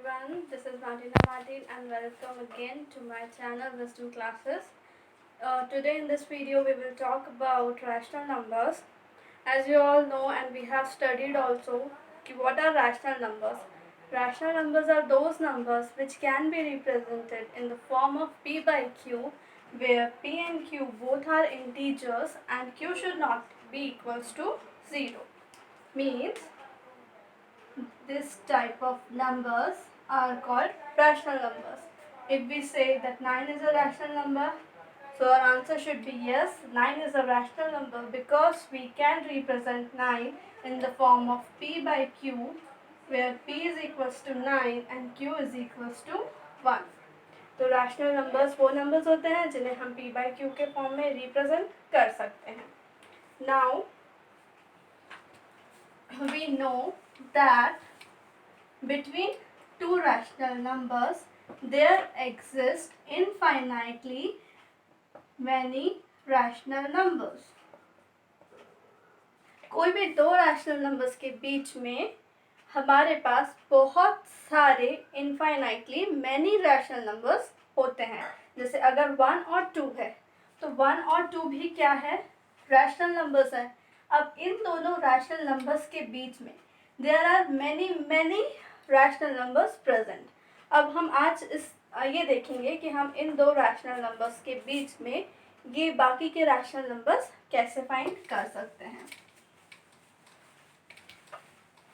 everyone, this is Martina Martin and welcome again to my channel Wisdom Classes. Today in this video we will talk about rational numbers. As you all know and we have studied also, what are rational numbers? Rational numbers are those numbers which can be represented in the form of p by q, where p and q both are integers and q should not be equals to 0. Means this type of numbers are called rational numbers. If we say that 9 is a rational number, so our answer should be yes, 9 is a rational number because we can represent 9 in the form of p by q, where p is equals to 9 and q is equals to 1. तो rational numbers वो numbers होते हैं जिन्हें हम p by q के form में represent कर सकते हैं. Now we know that between two rational numbers there exist infinitely many rational numbers. कोई भी दो रैशनल नंबर्स के बीच में हमारे पास बहुत सारे इनफाइनाइटली मैनी रैशनल नंबर्स होते हैं. जैसे अगर 1 और 2 है तो 1 और 2 भी क्या है, रैशनल नंबर्स है. अब इन दोनों रैशनल नंबर्स के बीच में there are many rational numbers present. अब हम आज ये देखेंगे कि हम इन दो रैशनल नंबर्स के बीच में ये बाकी के रैशनल नंबर्स कैसे फाइंड कर सकते हैं.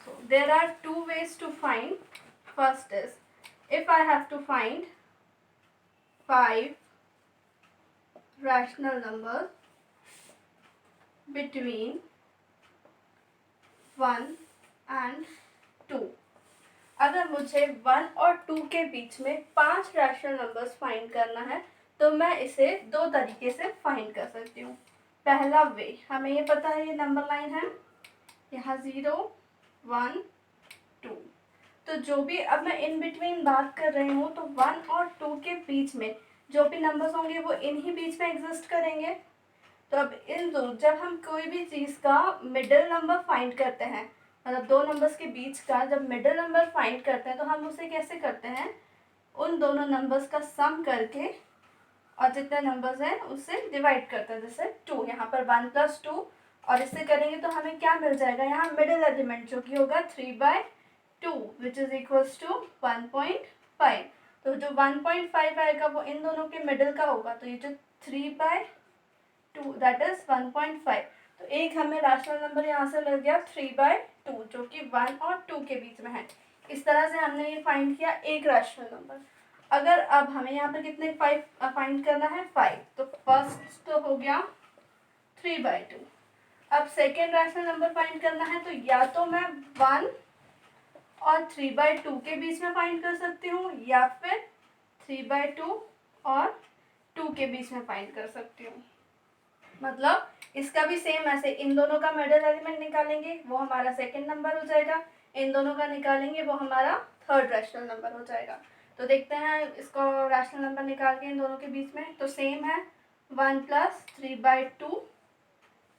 So there are two ways to find. First is, if I have to find 5 rational numbers between 1 and 2. अगर मुझे 1 और 2 के बीच में 5 रैशनल नंबर्स फाइंड करना है तो मैं इसे दो तरीके से फाइंड कर सकती हूँ. पहला वे, हमें ये पता है ये नंबर लाइन है, यहाँ 0 1 2. तो जो भी अब मैं इन बिटवीन बात कर रही हूँ तो 1 और 2 के बीच में जो भी नंबर्स होंगे वो इन ही बीच में एग्जिस्ट करेंगे. तो अब इन दो, जब हम कोई भी चीज़ का मिडिल नंबर फाइंड करते हैं, मतलब दो नंबर्स के बीच का जब मिडिल नंबर फाइंड करते हैं तो हम उसे कैसे करते हैं, उन दोनों नंबर्स का सम करके और जितने नंबर्स हैं उससे डिवाइड करते हैं. जैसे 2, यहाँ पर 1 + 2 और इससे करेंगे तो हमें क्या मिल जाएगा, यहाँ मिडिल एलिमेंट जो कि होगा 3/2 विच इज इक्वल्स टू 1.5. तो जो 1.5 आएगा वो इन दोनों के मिडिल का होगा, तो ये जो 3/2 दैट इज 1.5. तो एक हमें रैशनल नंबर यहाँ से लग गया 3/2 जो कि 1 और 2 के बीच में है. इस तरह से हमने ये फाइंड किया एक रैशनल नंबर. अगर अब हमें यहाँ पर कितने 5 फाइंड करना है, 5, तो फर्स्ट तो हो गया 3/2. अब सेकेंड रैशनल नंबर फाइंड करना है तो या तो मैं 1 और 3/2 के बीच में फाइंड कर सकती हूँ या फिर 3/2 और 2 के बीच में फाइंड कर सकती हूँ. मतलब इसका भी सेम ऐसे इन दोनों का मिडिल एलिमेंट निकालेंगे वो हमारा सेकेंड नंबर हो जाएगा, इन दोनों का निकालेंगे वो हमारा थर्ड रैशनल नंबर हो जाएगा. तो देखते हैं इसको रैशनल नंबर निकाल के इन दोनों के बीच में. तो सेम है 1 + 3/2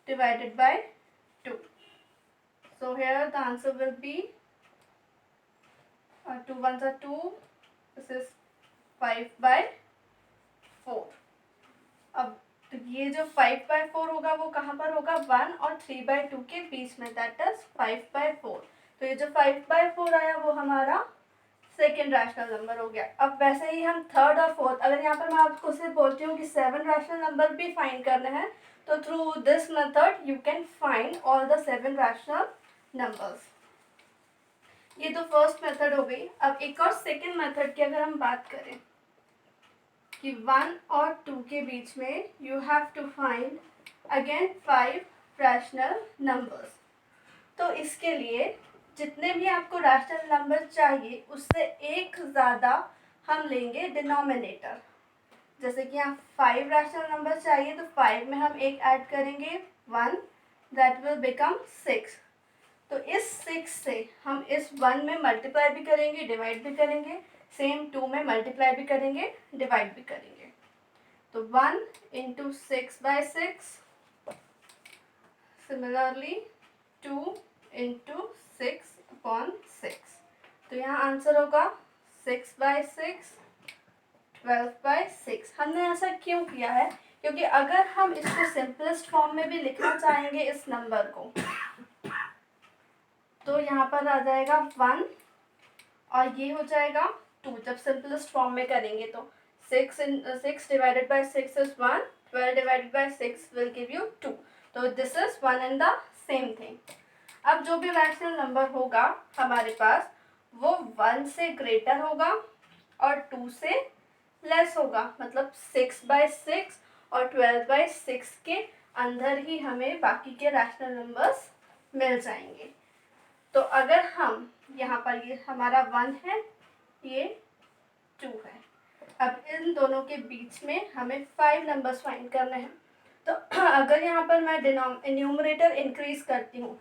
divided by 2. So here the answer will be 2 1s are 2. This is 5/4. अब तो ये जो 5/4 होगा वो कहाँ पर होगा, 1 और 3/2 के बीच में, दैट इज 5/4. तो ये जो 5/4 आया वो हमारा सेकेंड रैशनल नंबर हो गया. अब वैसे ही हम थर्ड और फोर्थ, अगर यहाँ पर मैं आपको सिर्फ बोलती हूँ कि 7 रैशनल नंबर भी फाइंड करने हैं तो through this method you can find all the 7 rational numbers. ये तो फर्स्ट मेथड हो गई. अब एक और सेकेंड मेथड की अगर हम बात करें कि 1 और 2 के बीच में you have to find again 5 rational numbers. तो इसके लिए जितने भी आपको रैशनल नंबर चाहिए उससे एक ज़्यादा हम लेंगे डिनोमिनेटर. जैसे कि यहाँ 5 रैशनल नंबर चाहिए तो 5 में हम एक ऐड करेंगे 1, दैट विल बिकम 6. तो इस 6 से हम इस 1 में मल्टीप्लाई भी करेंगे, डिवाइड भी करेंगे, सेम 2 में मल्टीप्लाई भी करेंगे, डिवाइड भी करेंगे. तो 1 × 6/6, सिमिलरली 2 × 6/6. तो यहाँ आंसर होगा 6/6, 12/6। हमने ऐसा क्यों किया है? क्योंकि अगर हम इसको सिंपलेस्ट फॉर्म में भी लिखना चाहेंगे इस नंबर को, तो यहाँ पर आ जाएगा 1 और ये हो जाएगा 2 जब सिंपलेस्ट फॉर्म में करेंगे तो। 6 divided by 6 is 1, 12 divided by 6 will give you 2. तो this is one and the same thing. अब जो भी रैशनल नंबर होगा हमारे पास वो 1 से ग्रेटर होगा और 2 से लेस होगा, मतलब 6/6 और 12/6 के अंदर ही हमें बाकी के रैशनल नंबर्स मिल जाएंगे। तो अगर हम यहाँ पर, ये हमारा 1 है, ये 2 है, अब इन दोनों के बीच में हमें 5 नंबर्स फाइंड करने हैं। तो अगर यहाँ पर मैं न्यूमरेटर इंक्रीज करती हूँ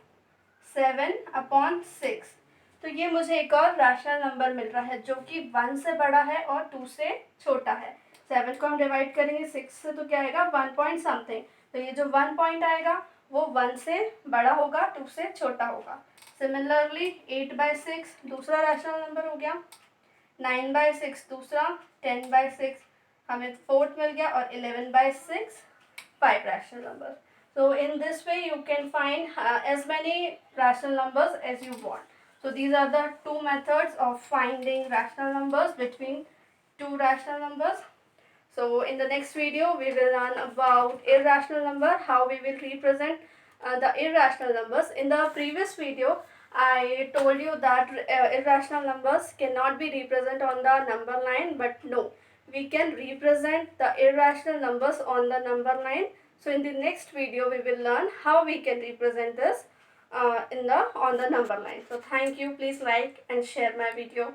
7/6, तो ये मुझे एक और रैशनल नंबर मिल रहा है जो कि 1 से बड़ा है और 2 से छोटा है। 7 को हम डिवाइड करेंगे 6 से तो क्या आएगा 1 पॉइंट समथिंग, तो ये जो 1 पॉइंट आएगा वो 1 से बड़ा होगा, 2 से छोटा होगा। सिमिलरली 8/6 दूसरा रैशनल नंबर हो गया, 9/6 दूसरा, 10/6 हमें फोर्थ मिल गया और 11/6 5 rational numbers. So in this way you can find as many rational numbers as you want. So these are the two methods of finding rational numbers between two rational numbers. So in the next video we will learn about irrational number, how we will represent the irrational numbers. In the previous video I told you that irrational numbers cannot be represented on the number line, but no, we can represent the irrational numbers on the number line. So in the next video we will learn how we can represent this on the number line. So thank you. Please like and share my video.